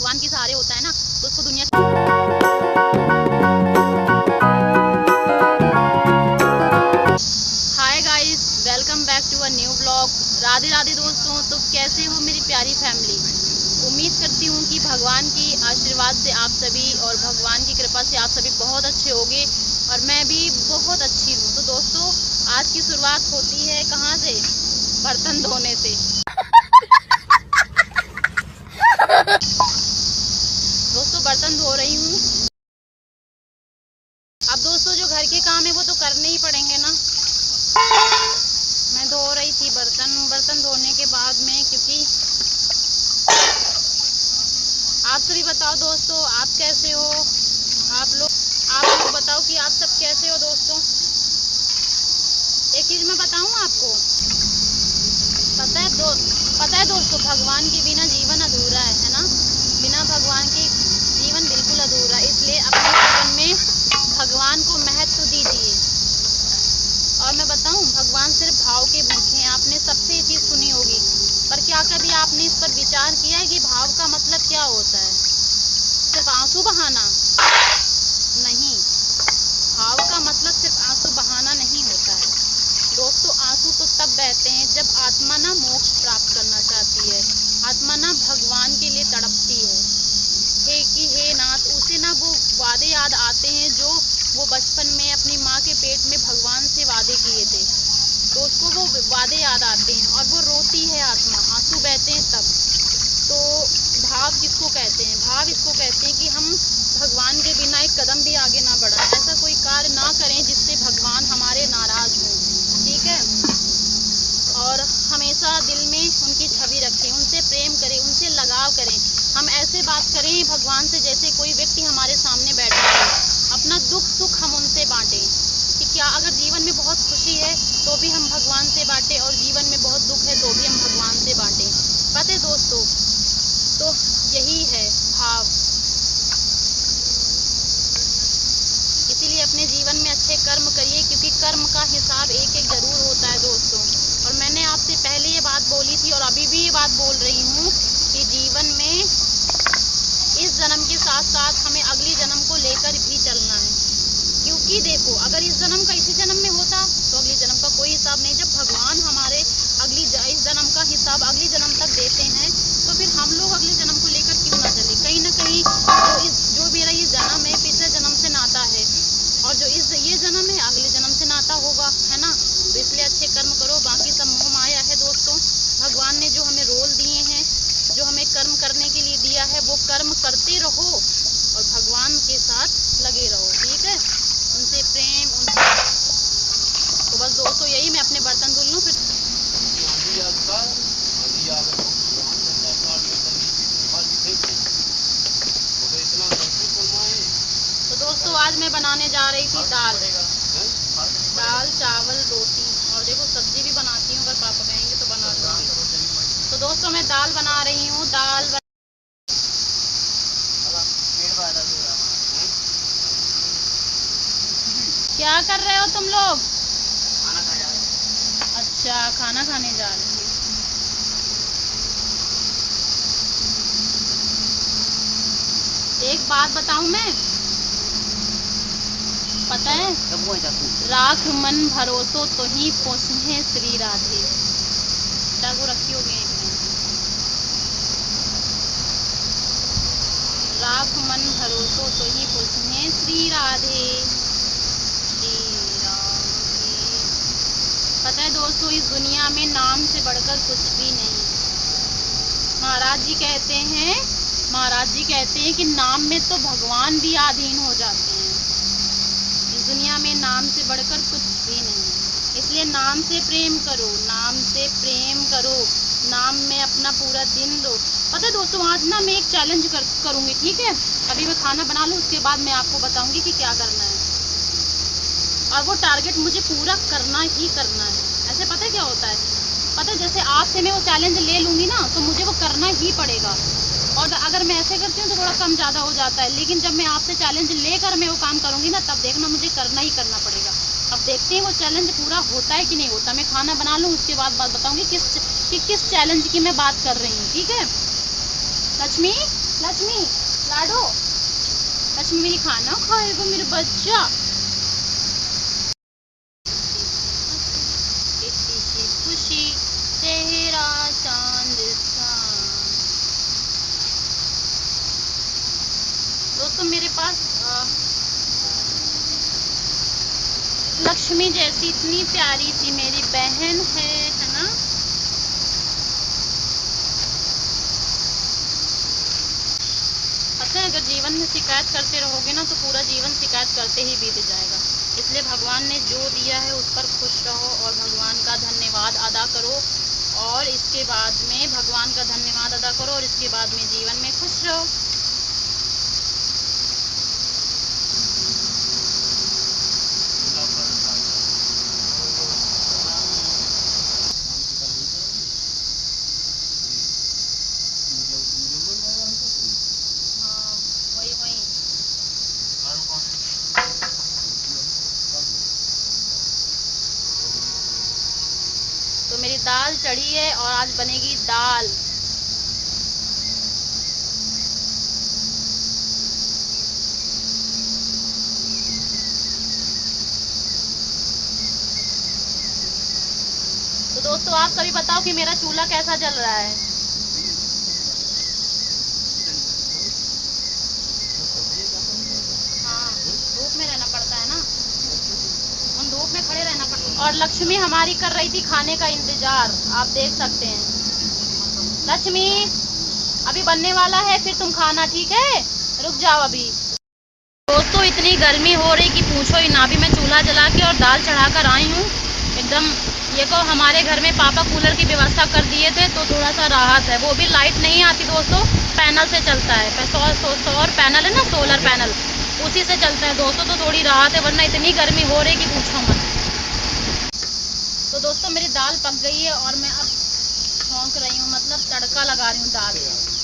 भगवान के सहारे होता है ना, तो उसको दुनिया hi guys, welcome back to a new blog. Radhe Radhe दोस्तों। तो कैसे हो मेरी प्यारी फैमिली? उम्मीद करती हूँ कि भगवान की आशीर्वाद से आप सभी और भगवान की कृपा से आप सभी बहुत अच्छे होंगे और मैं भी बहुत अच्छी हूँ। तो दोस्तों, आज की शुरुआत होती है कहाँ से? बर्तन धोने से। दोस्तों, बर्तन धो रही हूँ। अब दोस्तों, जो घर के काम है वो तो करने ही पड़ेंगे ना। मैं धो रही थी बर्तन धोने के बाद में, क्योंकि आप सभी बताओ दोस्तों, आप कैसे हो? आप लोग बताओ कि आप सब कैसे हो दोस्तों। एक चीज मैं बताऊं आपको, पता है दोस्तों, भगवान के बिना जीवन अधूरा है ना। बिना भगवान के जीवन बिल्कुल अधूरा है। इसलिए अपने जीवन में भगवान को महत्व दीजिए। और मैं बताऊं, भगवान सिर्फ भाव के भूखे हैं। आपने सबसे ये चीज़ सुनी होगी, पर क्या कभी आपने इस पर विचार किया है कि भाव का मतलब क्या होता है? सिर्फ आंसू बहाना नहीं। भाव का मतलब सिर्फ आंसू बहाना नहीं होता है दोस्तों। आंसू तो तब बहते हैं जब आत्मा ना मोक्ष प्राप्त करना चाहती है, आत्मा ना भगवान के लिए तड़पती है। हे नाथ, उसे ना वो वादे याद आते हैं जो वो बचपन में अपनी माँ के पेट में भगवान से वादे किए थे। तो उसको वो वादे याद आते हैं और वो रोती है आत्मा, आंसू बहते हैं तब। तो भाव किसको कहते हैं? भाव इसको कहते हैं कि हम भगवान के बिना एक कदम भी आगे ना बढ़ाएं, ऐसा कोई कार्य ना करें जिससे भगवान हमारे नाराज हों, ठीक है। और हमेशा दिल में उनकी छवि रखें, उनसे प्रेम करें, उनसे लगाव करें। हम ऐसे बात करें भगवान से जैसे कोई व्यक्ति हमारे सामने बैठा है। अपना दुख सुख हम उनसे बांटें कि क्या अगर जीवन में बहुत खुशी है तो भी हम भगवान से बांटें, और जीवन में बहुत दुख है तो भी हम भगवान से बांटें। पता है दोस्तों, तो यही है भाव। इसीलिए अपने जीवन में अच्छे कर्म करिए, क्योंकि कर्म का हिसाब एक एक जरूर होता है दोस्तों। और मैंने आपसे पहले ये बात बोली थी और अभी भी ये बात बोल रही हूँ कि जीवन में इस जन्म के साथ साथ हमें अगली जन्म को लेकर भी चलना है। क्योंकि देखो, अगर इस जन्म का इसी जन्म में होता तो अगली जन्म का कोई हिसाब नहीं। जब भगवान हमारे इस जन्म का हिसाब अगली जन्म तक देते हैं, तो फिर हम लोग अगले जन्म को लेकर क्यों ना चले? कहीं ना कहीं जो मेरा ये जन्म है पिछले जन्म से नाता है, और जो ये जन्म है अगले जन्म से नाता होगा, है ना। तो इसलिए अच्छे कर्म करो, बाकी सब मोह माया है दोस्तों। भगवान ने जो हमें रोल दिए हैं, जो हमें कर्म करने के लिए दिया है, वो कर्म करते रहो और भगवान के साथ लगे रहो, ठीक है। उनसे प्रेम, तो बस दोस्तों यही। मैं अपने बर्तन धुल लूँ फिर। तो दोस्तों, आज मैं बनाने जा रही थी दाल चावल रोटी, और देखो सब्जी भी बनाती हूँ, अगर पापा कहेंगे तो बना लूँगी। तो दोस्तों, मैं दाल बना रही हूँ। क्या कर रहे हो तुम लोग? खाना खाने जा रहे हैं। अच्छा, खाना खाने जा रहे हैं। एक बात बताऊं मैं, पता है, राख मन भरोसो तो ही पोषे श्री राधे। चाकू रखी होगी। राख मन भरोसो तो ही पोषे श्री राधे, श्री राधे। पता है दोस्तों, इस दुनिया में नाम से बढ़कर कुछ भी नहीं। महाराज जी कहते हैं कि नाम में तो भगवान भी आधीन हो जाते हैं। इस दुनिया में नाम से बढ़कर कुछ भी नहीं। इसलिए नाम से प्रेम करो, नाम में अपना पूरा दिन दो। पता है दोस्तों, आज ना मैं एक चैलेंज करूँगी, ठीक है। अभी मैं खाना बना लूँ, उसके बाद मैं आपको बताऊँगी कि क्या करना है, और वो टारगेट मुझे पूरा करना ही करना है। ऐसे पता है क्या होता है? पता है, जैसे आपसे मैं वो चैलेंज ले लूँगी ना, तो मुझे वो करना ही पड़ेगा। और अगर मैं ऐसे करती हूँ तो थोड़ा कम ज़्यादा हो जाता है, लेकिन जब मैं आपसे चैलेंज लेकर मैं वो काम करूँगी ना, तब देखना मुझे करना ही करना पड़ेगा। अब देखते हैं वो चैलेंज पूरा होता है कि नहीं होता। मैं खाना बना लूँ, उसके बाद बात बताऊँगी किस चैलेंज की मैं बात कर रही हूँ, ठीक है। लक्ष्मी, लक्ष्मी लाडो, लक्ष्मी मेरी खाना खाएगा मेरा बच्चा। इतनी सी खुशी तेरा चांद सा। दोस्तों मेरे पास लक्ष्मी जैसी इतनी प्यारी सी मेरी बहन है ना। पता है अगर जीवन में शिकायत करते रहोगे ना तो पूरा जीवन शिकायत करते ही बीत जाएगा। इसलिए भगवान ने जो दिया है उस पर खुश रहो और भगवान का धन्यवाद अदा करो, और इसके बाद में भगवान का धन्यवाद अदा करो और इसके बाद में जीवन में खुश रहो। तो मेरी दाल चढ़ी है और आज बनेगी दाल। तो दोस्तों आप सभी बताओ कि मेरा चूल्हा कैसा जल रहा है। हाँ, धूप में रहना पड़ता है ना, हम धूप में खड़े रहना पड़ता है। और लक्ष्मी हमारी कर रही थी खाने का इंतजार, आप देख सकते हैं। लक्ष्मी अभी बनने वाला है, फिर तुम खाना, ठीक है? रुक जाओ अभी। दोस्तों इतनी गर्मी हो रही कि पूछो ही ना। अभी मैं चूल्हा जला के और दाल चढ़ा कर आई हूँ एकदम। ये को हमारे घर में पापा कूलर की व्यवस्था कर दिए थे तो थोड़ा सा राहत है। वो भी लाइट नहीं आती दोस्तों, पैनल से चलता है। सौर पैनल है ना, सोलर पैनल, उसी से चलता है दोस्तों। तो थोड़ी राहत है, वरना इतनी गर्मी हो रही कि पूछो मत। तो दोस्तों मेरी दाल पक गई है और मैं अब छौंक रही हूँ, मतलब तड़का लगा रही हूँ दाल में।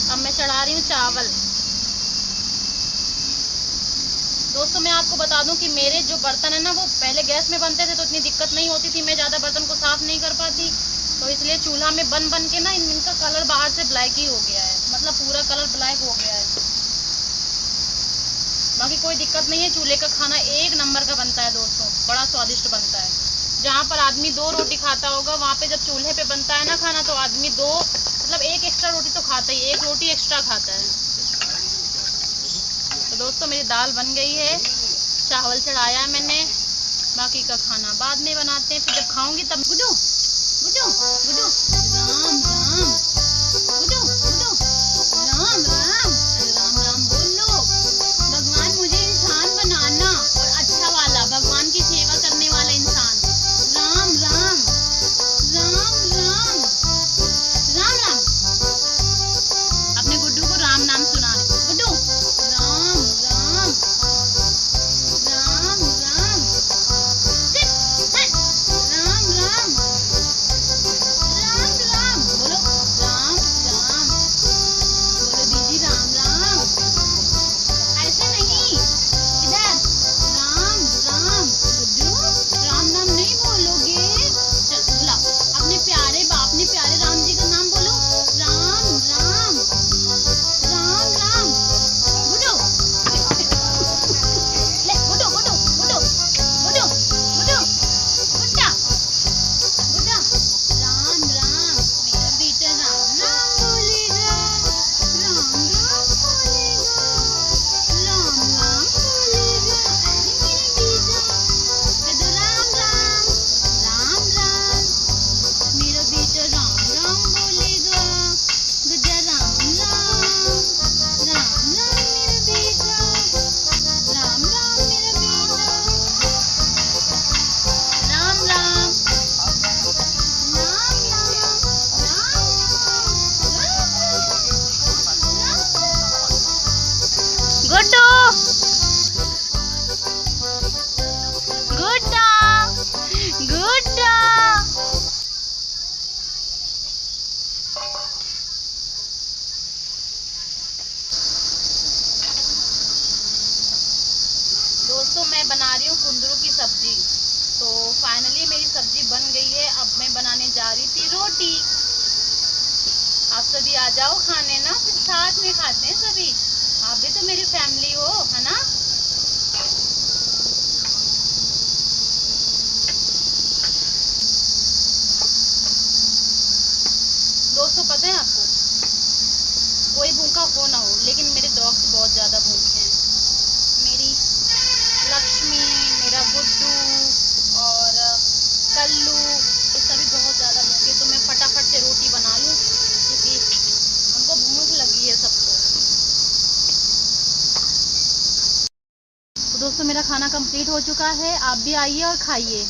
अब मैं चढ़ा रही हूँ चावल। दोस्तों मैं आपको बता दूं कि मेरे जो बर्तन है ना वो पहले गैस में बनते थे तो इतनी दिक्कत नहीं होती थी, मैं ज़्यादा बर्तन को साफ नहीं कर पाती, तो इसलिए चूल्हा में बन के ना इनका कलर बाहर से ब्लैक ही हो गया है, मतलब पूरा कलर ब्लैक हो गया है। बाकी कोई दिक्कत नहीं है, चूल्हे का खाना एक नंबर का बनता है दोस्तों, बड़ा स्वादिष्ट बनता है। जहाँ पर आदमी 2 रोटी खाता होगा वहाँ पे जब चूल्हे पे बनता है ना खाना तो आदमी 2 मतलब 1 एक्स्ट्रा रोटी तो खाता ही, 1 रोटी एक्स्ट्रा खाता है। तो दोस्तों मेरी दाल बन गई है, चावल चढ़ाया है मैंने, बाकी का खाना बाद में बनाते हैं, फिर जब खाऊंगी तब। गुड्डू गुड्डू गुड्डू राम राम, गुड्डू गुड्डू राम राम, राम राम बोलो। भगवान मुझे इंसान बनाना और अच्छा वाला, भगवान की सेवा करने वाला इंसान। राम राम राम राम राम राम। अपने गुड्डू को राम नाम सुना रही। गुड्डू राम राम राम राम, राम राम। रही हूँ कुंदरू की सब्जी। तो फाइनली मेरी सब्जी बन गई है। अब मैं बनाने जा रही थी रोटी। आप सभी आ जाओ खाने ना, फिर साथ में खाते हैं सभी। आप भी तो मेरी फैमिली हो, है ना। दोस्तों पता है आपको, कोई भूखा हो ना हो, लेकिन मेरे डॉग्स बहुत ज़्यादा भूखे हैं। मेरी लक्ष्मी, मेरा गुड्डू और कल्लू, ये सभी बहुत ज़्यादा भूखे। तो मैं फटाफट से रोटी बना लूँ क्योंकि उनको भूख लगी है सबको। तो दोस्तों मेरा खाना कंप्लीट हो चुका है। आप भी आइए और खाइए।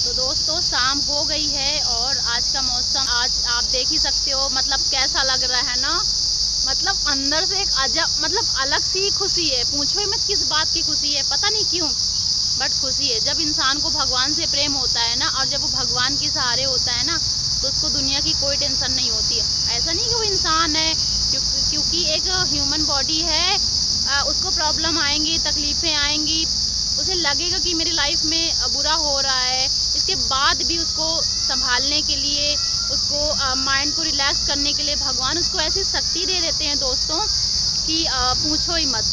तो दोस्तों शाम हो गई है और आज का मौसम आज आप देख ही सकते हो, मतलब कैसा लग रहा है ना। मतलब अंदर से एक अजब, मतलब अलग सी खुशी है। पूछो ही मत किस बात की खुशी है, पता नहीं क्यों, बट खुशी है। जब इंसान को भगवान से प्रेम होता है ना, और जब वो भगवान के सहारे होता है ना, तो उसको दुनिया की कोई टेंशन नहीं होती है। ऐसा नहीं कि वो इंसान है, क्योंकि एक ह्यूमन बॉडी है, उसको प्रॉब्लम आएंगी, तकलीफ़ें आएंगी, उसे लगेगा कि मेरी लाइफ में बुरा हो रहा है। इसके बाद भी उसको संभालने के लिए, उसको माइंड को रिलैक्स करने के लिए भगवान उसको ऐसी शक्ति दे देते हैं दोस्तों कि पूछो ही मत।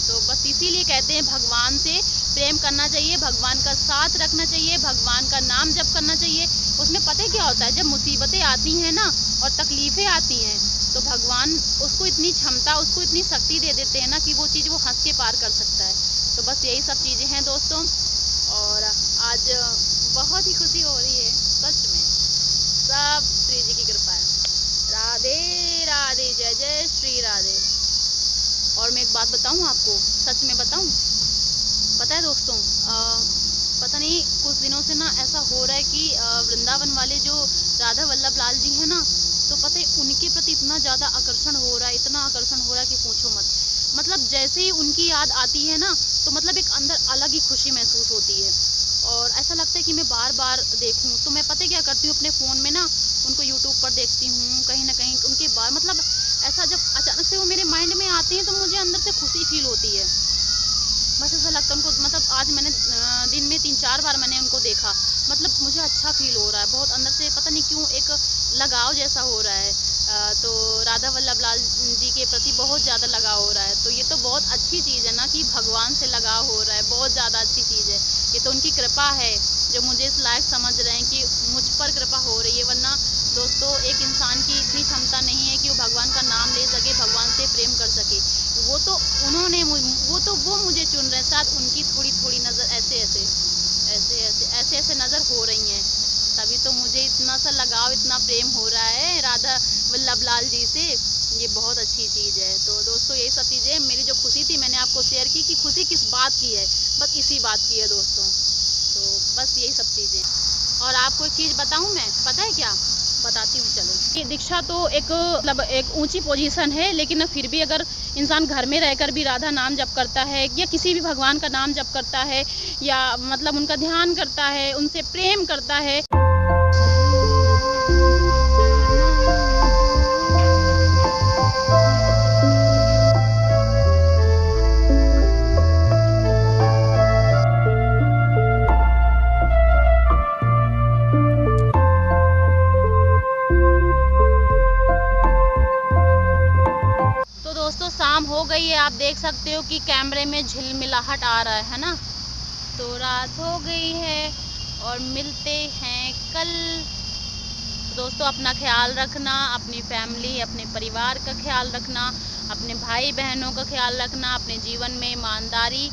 तो बस इसीलिए कहते हैं भगवान से प्रेम करना चाहिए, भगवान का साथ रखना चाहिए, भगवान का नाम जप करना चाहिए। उसमें पता है क्या होता है, जब मुसीबतें आती हैं ना और तकलीफ़ें आती हैं, तो भगवान उसको इतनी क्षमता, उसको इतनी शक्ति दे देते हैं ना कि वो चीज़ वो हंस के पार कर सकता है। तो बस यही सब चीज़ें हैं दोस्तों। और आज बहुत ही खुशी हो रही है सच में, सब श्री जी की कृपा है। राधे राधे, जय जय श्री राधे। और मैं एक बात बताऊं आपको, सच में बताऊं, पता है दोस्तों, पता नहीं कुछ दिनों से ना ऐसा हो रहा है कि वृंदावन वाले जो राधा वल्लभ लाल जी हैं ना, तो पता है उनके प्रति इतना ज़्यादा आकर्षण हो रहा है, इतना आकर्षण हो रहा है कि पूछो मत। मतलब जैसे ही उनकी याद आती है ना, तो मतलब एक अंदर अलग ही खुशी महसूस होती है और ऐसा लगता है कि मैं बार बार देखूं। तो मैं पता है क्या करती हूँ, अपने फ़ोन में ना उनको यूट्यूब पर देखती हूँ, कहीं ना कहीं उनके बार, मतलब ऐसा जब अचानक से वो मेरे माइंड में आते हैं तो मुझे अंदर से खुशी फील होती है। बस ऐसा लगता है उनको, मतलब आज मैंने दिन में 3-4 बार मैंने उनको देखा, मतलब मुझे अच्छा फील हो रहा है बहुत अंदर से, पता नहीं क्यों एक लगाव जैसा हो रहा है। तो राधा वल्लभ लाल जी के प्रति बहुत ज़्यादा लगाव हो रहा है। तो ये तो बहुत अच्छी चीज़ है ना कि भगवान से लगाव हो रहा है, बहुत ज़्यादा अच्छी चीज़ है। ये तो उनकी कृपा है जो मुझे इस लायक समझ रहे हैं कि मुझ पर कृपा हो रही है। वरना दोस्तों एक इंसान की इतनी क्षमता नहीं है कि वो भगवान का नाम ले सके, भगवान से प्रेम कर सके। वो तो उन्होंने वो मुझे चुन रहे हैं, शायद उनकी थोड़ी थोड़ी नज़र ऐसे नज़र हो रही हैं, तभी तो मुझे इतना सा लगाव, इतना प्रेम हो रहा है राधा वल्लभ लाल जी से। ये बहुत अच्छी चीज़ है। तो दोस्तों यही सब चीज़ें, मेरी जो खुशी थी मैंने आपको शेयर की कि खुशी किस बात की है, बस इसी बात की है दोस्तों। तो बस यही सब चीज़ें। और आपको एक चीज़ बताऊं मैं, पता है क्या, बताती हूँ चलो। ये दीक्षा तो एक मतलब एक ऊंची पोजीशन है, लेकिन फिर भी अगर इंसान घर में रहकर भी राधा नाम जप करता है या किसी भी भगवान का नाम जप करता है या मतलब उनका ध्यान करता है, उनसे प्रेम करता है, दोस्तों शाम हो गई है। आप देख सकते हो कि कैमरे में झिलमिलाहट आ रहा है ना। तो रात हो गई है और मिलते हैं कल। दोस्तों अपना ख्याल रखना, अपनी फैमिली, अपने परिवार का ख्याल रखना, अपने भाई बहनों का ख्याल रखना, अपने जीवन में ईमानदारी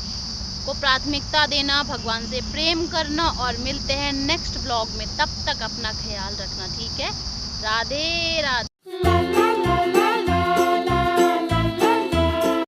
को प्राथमिकता देना, भगवान से प्रेम करना। और मिलते हैं नेक्स्ट ब्लॉग में, तब तक अपना ख्याल रखना, ठीक है। राधे राधे।